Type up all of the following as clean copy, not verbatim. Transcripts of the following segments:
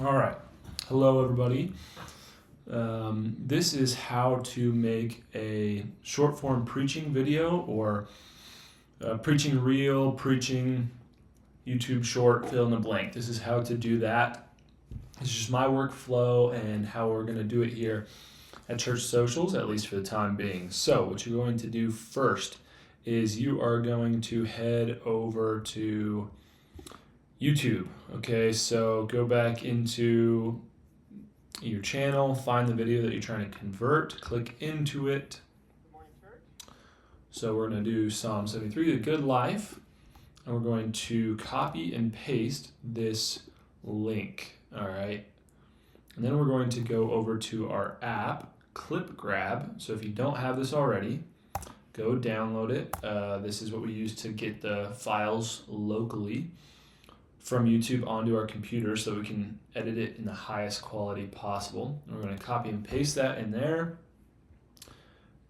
All right. Hello, everybody. This is how to make a short form preaching video or preaching reel, preaching YouTube short, fill in the blank. This is how to do that. It's just my workflow and how we're going to do it here at Church Socials, at least for the time being. So, what you're going to do first is you are going to head over to YouTube. Okay, so go back into your channel, find the video that you're trying to convert, click into it. Good morning, church. So we're going to do Psalm 73, the good life, and we're going to copy and paste this link. All right, and then we're going to go over to our app, Clip Grab. So if you don't have this already, go download it. This is what we use to get the files locally from YouTube onto our computer so we can edit it in the highest quality possible. And we're going to copy and paste that in there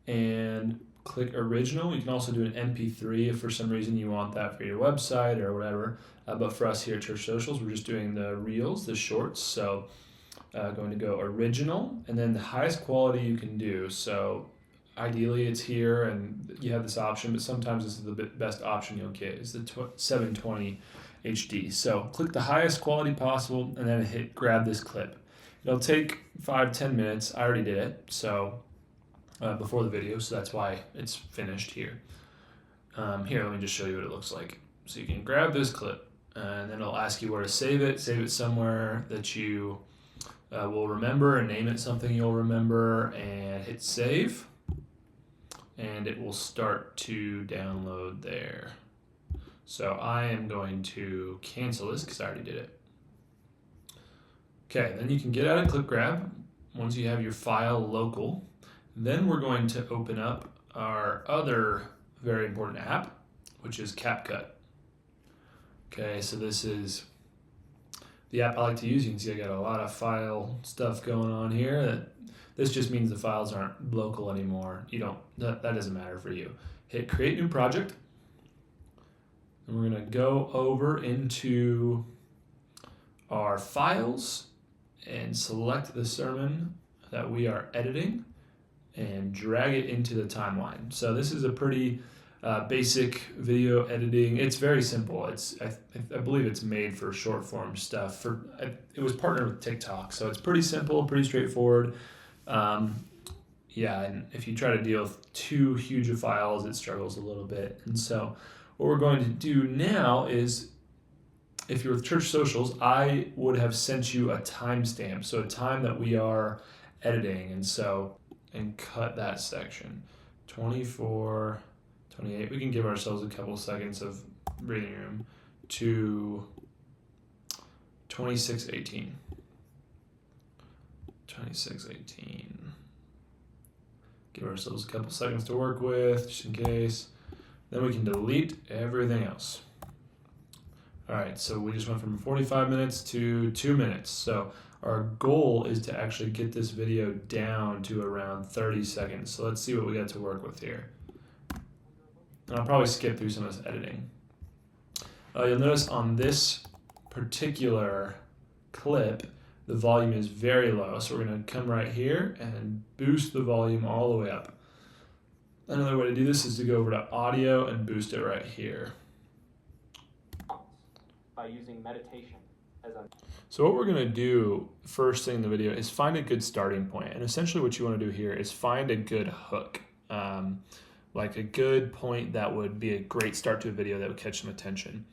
and click original. You can also do an MP3 if for some reason you want that for your website or whatever. But for us here at Church Socials, we're just doing the reels, the shorts. So going to go original and then the highest quality you can do. So ideally it's here and you have this option, but sometimes this is the best option you'll get is the 720 HD. So click the highest quality possible and then hit grab this clip. It'll take 5-10 minutes. I already did it so before the video, so that's why it's finished here. Here, let me just show you what it looks like. So you can grab this clip and then it'll ask you where to save it. Save it somewhere that you will remember and name it something you'll remember and hit save. And it will start to download there. So I am going to cancel this because I already did it. Okay, then you can get out of Clip Grab once you have your file local. Then we're going to open up our other very important app, which is CapCut. Okay, so this is the app I like to use. You can see I got a lot of file stuff going on here. This just means the files aren't local anymore. That doesn't matter for you. Hit create new project. And we're going to go over into our files and select the sermon that we are editing and drag it into the timeline. So this is a pretty basic video editing. It's very simple. I believe it's made for short form stuff. It was partnered with TikTok, so it's pretty simple, pretty straightforward. Yeah, and if you try to deal with too huge of files, it struggles a little bit. And so what we're going to do now is, if you're with Church Socials, I would have sent you a timestamp, so a time that we are editing, and cut that section. 24, 28, we can give ourselves a couple seconds of breathing room to 26:18. 26:18. Give ourselves a couple seconds to work with, just in case. Then we can delete everything else. All right, so we just went from 45 minutes to 2 minutes. So our goal is to actually get this video down to around 30 seconds. So let's see what we got to work with here. And I'll probably skip through some of this editing. You'll notice on this particular clip, the volume is very low. So we're going to come right here and boost the volume all the way up. Another way to do this is to go over to audio and boost it right here. By using meditation as a... So what we're going to do first thing in the video is find a good starting point. And essentially what you want to do here is find a good hook. Like a good point that would be a great start to a video that would catch some attention.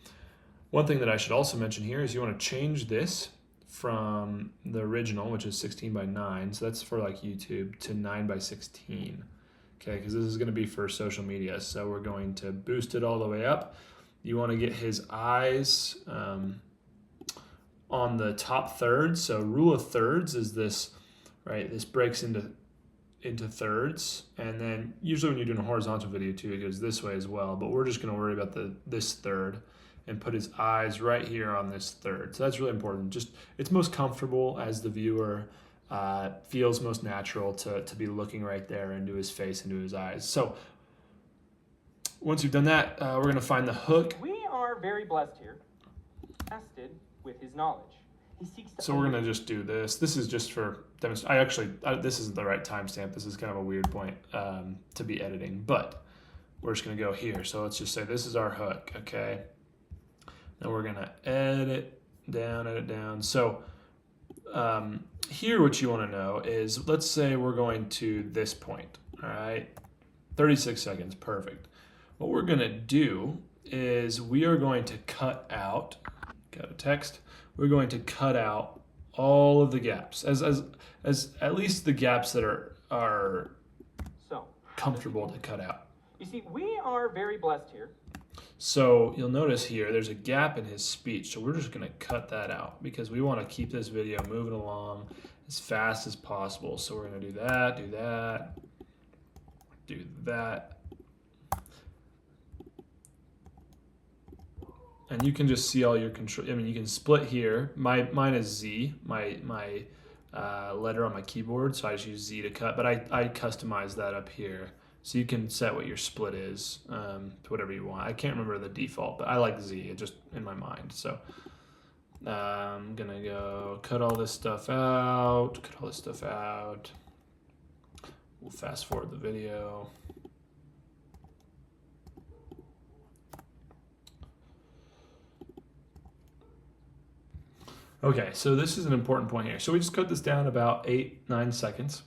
One thing that I should also mention here is you want to change this from the original, which is 16:9. So that's for like YouTube, to 9:16. Okay, because this is going to be for social media. So we're going to boost it all the way up. You want to get his eyes on the top third. So rule of thirds is this, right? This breaks into thirds. And then usually when you're doing a horizontal video too, it goes this way as well. But we're just going to worry about this third and put his eyes right here on this third. So that's really important. It's most comfortable as the viewer. Feels most natural to be looking right there into his face, into his eyes. So once you've done that, we're going to find the hook. We are very blessed here, tested with his knowledge. He seeks to So we're gonna just do this. This is just for demonstration. This isn't the right timestamp. This is kind of a weird point to be editing, but we're just gonna go here. So let's just say this is our hook, okay? Then we're gonna edit down. So here what you wanna know is, let's say we're going to this point, all right? 36 seconds, perfect. What we're gonna do is we are going to cut out, got a text, we're going to cut out all of the gaps, as at least the gaps that are So, comfortable to cut out. you see, we are very blessed here. So you'll notice here, there's a gap in his speech. So we're just gonna cut that out because we wanna keep this video moving along as fast as possible. So we're gonna do that, do that. And you can just see all your control. I mean, you can split here. Mine is Z, my letter on my keyboard. So I just use Z to cut, but I customize that up here. So you can set what your split is to whatever you want. I can't remember the default, but I like Z, it just in my mind. So I'm gonna go cut all this stuff out, We'll fast forward the video. Okay, so this is an important point here. So we just cut this down about 8-9 seconds.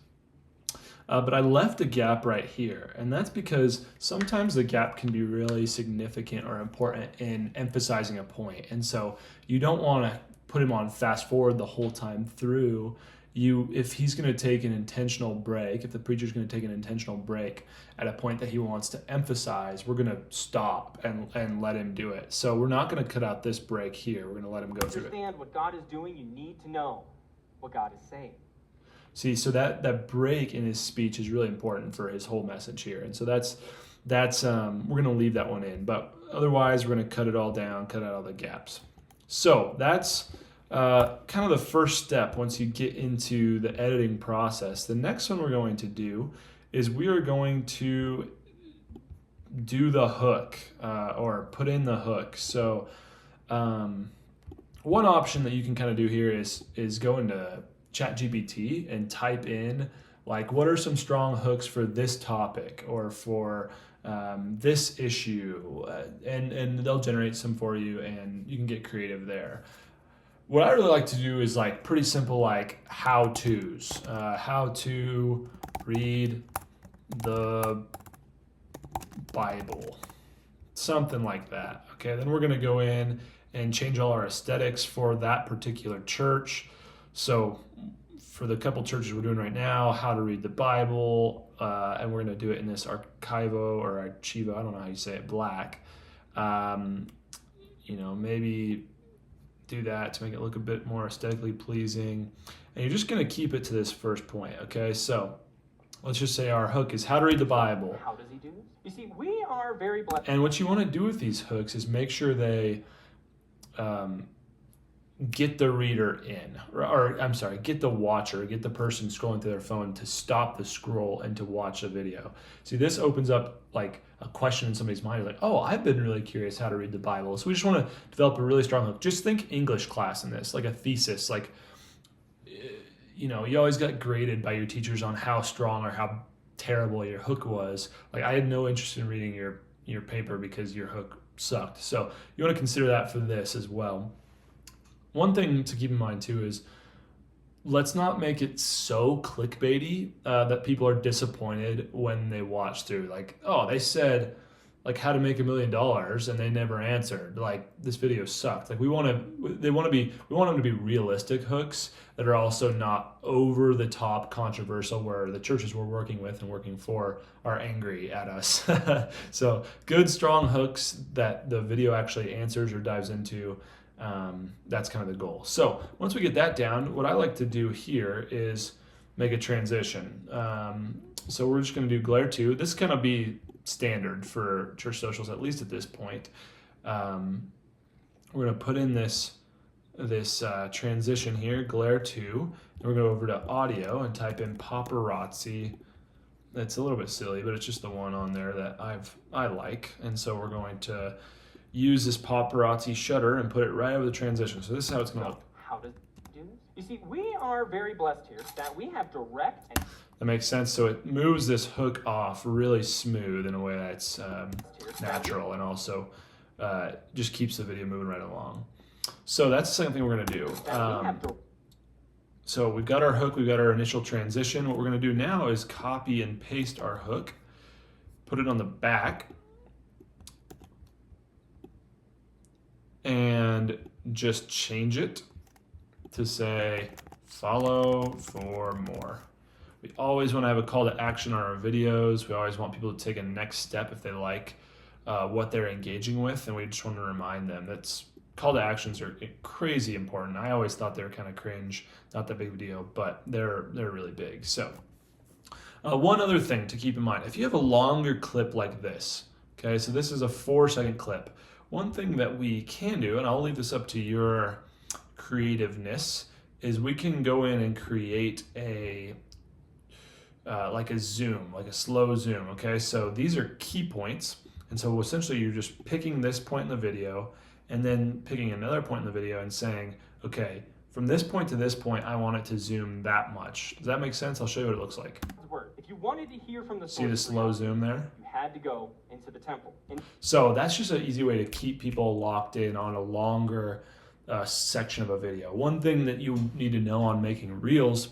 But I left a gap right here, and that's because sometimes the gap can be really significant or important in emphasizing a point. And so you don't want to put him on fast forward the whole time through. If he's going to take an intentional break, if the preacher's going to take an intentional break at a point that he wants to emphasize, we're going to stop and let him do it. So we're not going to cut out this break here. We're going to let him go through it. Understand what God is doing, you need to know what God is saying. See, so that break in his speech is really important for his whole message here. And so that's we're going to leave that one in. But otherwise, we're going to cut it all down, cut out all the gaps. So that's kind of the first step once you get into the editing process. The next one we're going to do is we are going to do the hook or put in the hook. So one option that you can kind of do here is go into ChatGPT and type in, like, what are some strong hooks for this topic or for this issue, and they'll generate some for you, and you can get creative there. What I really like to do is like pretty simple, like how-tos, how to read the Bible, something like that. Okay, then we're gonna go in and change all our aesthetics for that particular church. So for the couple churches we're doing right now, how to read the Bible, and we're going to do it in this Archivo or Archivo, I don't know how you say it, black. Maybe do that to make it look a bit more aesthetically pleasing. And you're just going to keep it to this first point, okay? So let's just say our hook is how to read the Bible. How does he do this? You see, we are very blessed. And what you want to do with these hooks is make sure they get the reader in, get the watcher, get the person scrolling through their phone to stop the scroll and to watch a video. See, this opens up like a question in somebody's mind. Like, oh, I've been really curious how to read the Bible. So we just want to develop a really strong hook. Just think English class in this, like a thesis. Like, you always got graded by your teachers on how strong or how terrible your hook was. Like, I had no interest in reading your paper because your hook sucked. So you want to consider that for this as well. One thing to keep in mind too is let's not make it so clickbaity that people are disappointed when they watch through. Like, oh, they said like how to make $1 million and they never answered. Like, this video sucked. Like, we want them to be realistic hooks that are also not over the top controversial, where the churches we're working with and working for are angry at us. So good, strong hooks that the video actually answers or dives into. That's kind of the goal. So once we get that down, what I like to do here is make a transition. So we're just going to do Glare 2. This is going to be standard for Church Socials, at least at this point. We're going to put in this transition here, Glare 2, and we're going to go over to audio and type in paparazzi. It's a little bit silly, but it's just the one on there that I like. And so we're going to use this paparazzi shutter and put it right over the transition. So this is how it's going to look. How does You see, we are very blessed here that we have direct and That makes sense. So it moves this hook off really smooth in a way that's natural, and also just keeps the video moving right along. So that's the second thing we're going to do. So we've got our hook, we've got our initial transition. What we're going to do now is copy and paste our hook, put it on the back, and just change it to say, follow for more. We always want to have a call to action on our videos. We always want people to take a next step if they like what they're engaging with, and we just want to remind them that's call to actions are crazy important. I always thought they were kind of cringe, not that big of a deal, but they're really big. So one other thing to keep in mind, if you have a longer clip like this, okay, so this is a 4-second clip. One thing that we can do, and I'll leave this up to your creativeness, is we can go in and create a like a zoom, like a slow zoom, okay? So these are key points, and so essentially you're just picking this point in the video and then picking another point in the video and saying, okay, from this point to this point, I want it to zoom that much. Does that make sense? I'll show you what it looks like. If you wanted to hear from the See the slow zoom there? You had to go into the temple. So that's just an easy way to keep people locked in on a longer section of a video. One thing that you need to know on making reels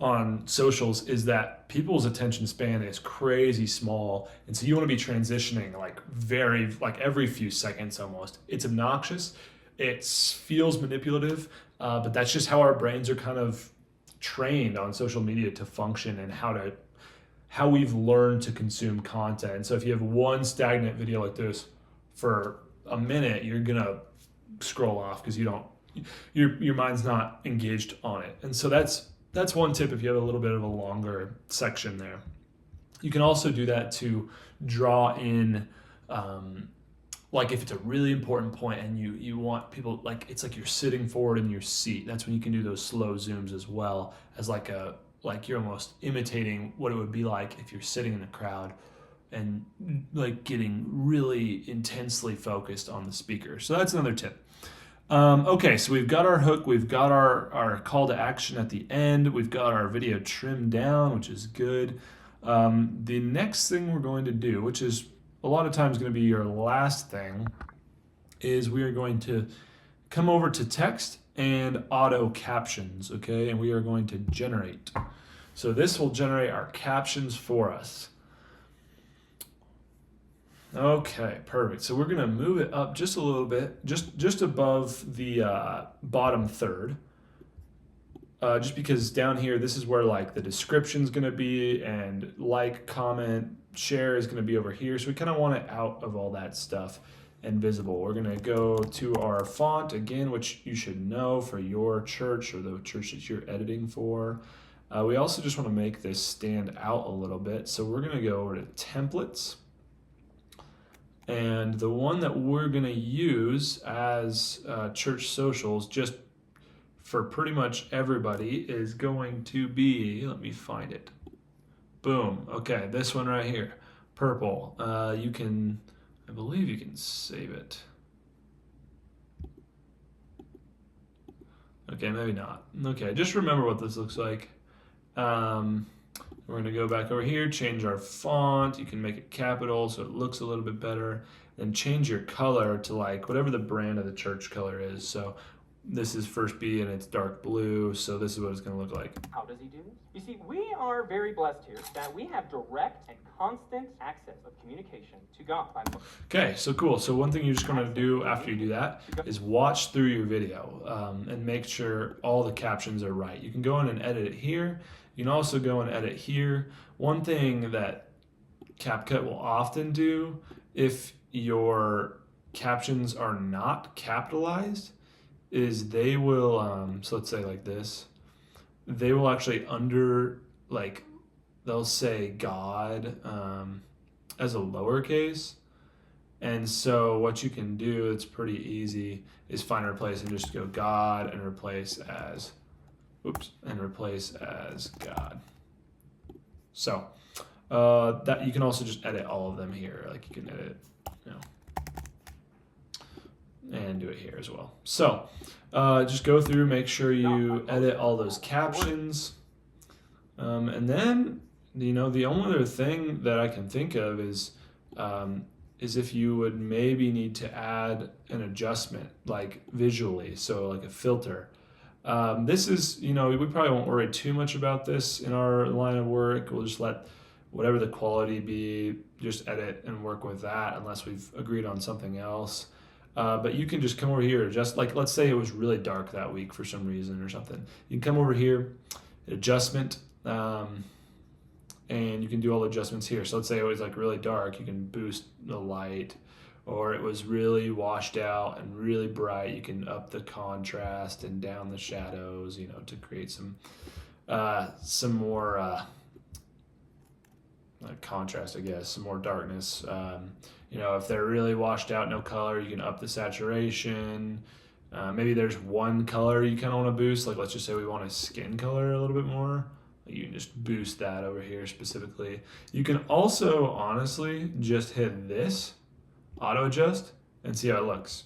on socials is that people's attention span is crazy small, and so you want to be transitioning like every few seconds almost. It's obnoxious, it feels manipulative, but that's just how our brains are kind of trained on social media to function, and how we've learned to consume content. And so if you have one stagnant video like this for a minute, you're gonna scroll off because your mind's not engaged on it. And so that's one tip if you have a little bit of a longer section there. You can also do that to draw in, like if it's a really important point and you want people, like it's like you're sitting forward in your seat. That's when you can do those slow zooms as well, as like you're almost imitating what it would be like if you're sitting in a crowd and like getting really intensely focused on the speaker. So that's another tip. Okay, so we've got our hook, we've got our call to action at the end, we've got our video trimmed down, which is good. The next thing we're going to do, which is a lot of times going to be your last thing, is we are going to come over to text and auto captions, okay? And we are going to generate. So this will generate our captions for us. Okay, perfect. So we're gonna move it up just a little bit, just above the bottom third, just because down here, this is where like the description's gonna be, and like, comment, share is gonna be over here. So we kind of want it out of all that stuff and visible. We're gonna go to our font again, which you should know for your church or the church that you're editing for. We also just want to make this stand out a little bit. So we're gonna go over to templates. And the one that we're going to use as church socials, just for pretty much everybody, is going to be, let me find it. Boom. Okay, this one right here, purple. I believe you can save it. Okay, maybe not. Okay, just remember what this looks like. We're going to go back over here, change our font. You can make it capital so it looks a little bit better. Then change your color to like whatever the brand of the church color is. So this is First B and it's dark blue. So this is what it's going to look like. How does he do this? You see, we are very blessed here that we have direct and constant access of communication to God. Okay, so cool. So one thing you're just going to do after you do that is watch through your video and make sure all the captions are right. You can go in and edit it here. You can also go and edit here. One thing that CapCut will often do, if your captions are not capitalized, is they will, so let's say like this, they will actually they'll say God as a lowercase. And so what you can do, it's pretty easy, is find and replace and just go God and replace as God. So that you can also just edit all of them here. Like you can edit, and do it here as well. So just go through, make sure you edit all those captions. And then, the only other thing that I can think of is if you would maybe need to add an adjustment, like visually, so like a filter. This is, we probably won't worry too much about this in our line of work. We'll just let whatever the quality be, just edit and work with that unless we've agreed on something else. But you can just come over here, just like, let's say it was really dark that week for some reason or something. You can come over here, adjustment, and you can do all the adjustments here. So let's say it was like really dark, you can boost the light, or it was really washed out and really bright, you can up the contrast and down the shadows, to create some more contrast, I guess, some more darkness. If they're really washed out, no color, you can up the saturation. Maybe there's one color you kind of want to boost, like let's just say we want a skin color a little bit more. You can just boost that over here specifically. You can also honestly just hit this auto adjust and see how it looks.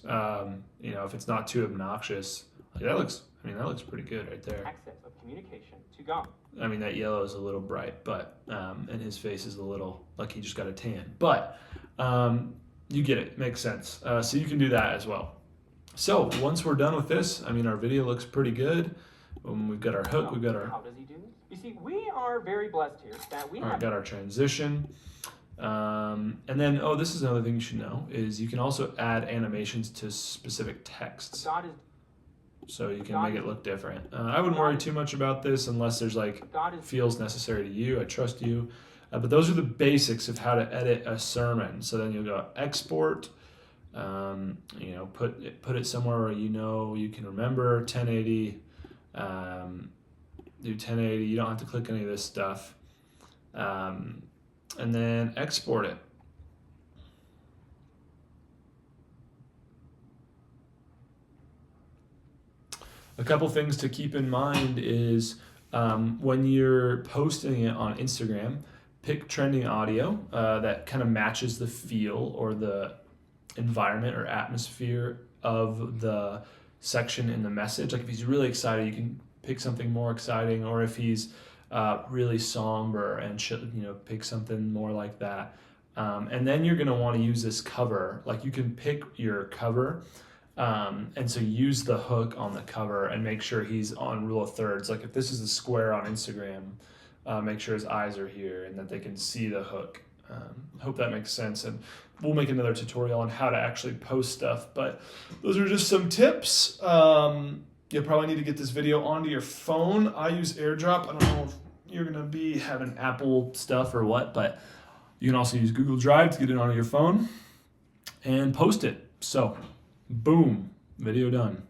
If it's not too obnoxious, that looks pretty good right there. Access of communication to God. That yellow is a little bright, but and his face is a little like he just got a tan. But you get it, makes sense. So you can do that as well. So once we're done with this, our video looks pretty good. We've got our hook, we've got our. How does he do this? You see, we are very blessed here that we have. Got our transition. And then, this is another thing you should know, is you can also add animations to specific texts. God is. So you can make it look different. I wouldn't worry too much about this unless there's feels necessary to you. I trust you. But those are the basics of how to edit a sermon. So then you'll go export, put it somewhere where you can remember 1080. Do 1080. You don't have to click any of this stuff. And then export it. A couple things to keep in mind is when you're posting it on Instagram, pick trending audio that kind of matches the feel or the environment or atmosphere of the section in the message. Like if he's really excited, you can pick something more exciting, or if he's really somber and pick something more like that. And then you're going to want to use this cover. Like you can pick your cover, and so use the hook on the cover and make sure he's on rule of thirds. Like if this is a square on Instagram, make sure his eyes are here and that they can see the hook. Hope that makes sense, and we'll make another tutorial on how to actually post stuff, but those are just some tips. You'll probably need to get this video onto your phone. I use AirDrop. I don't know if you're going to be having Apple stuff or what, but you can also use Google Drive to get it onto your phone and post it. So, boom, video done.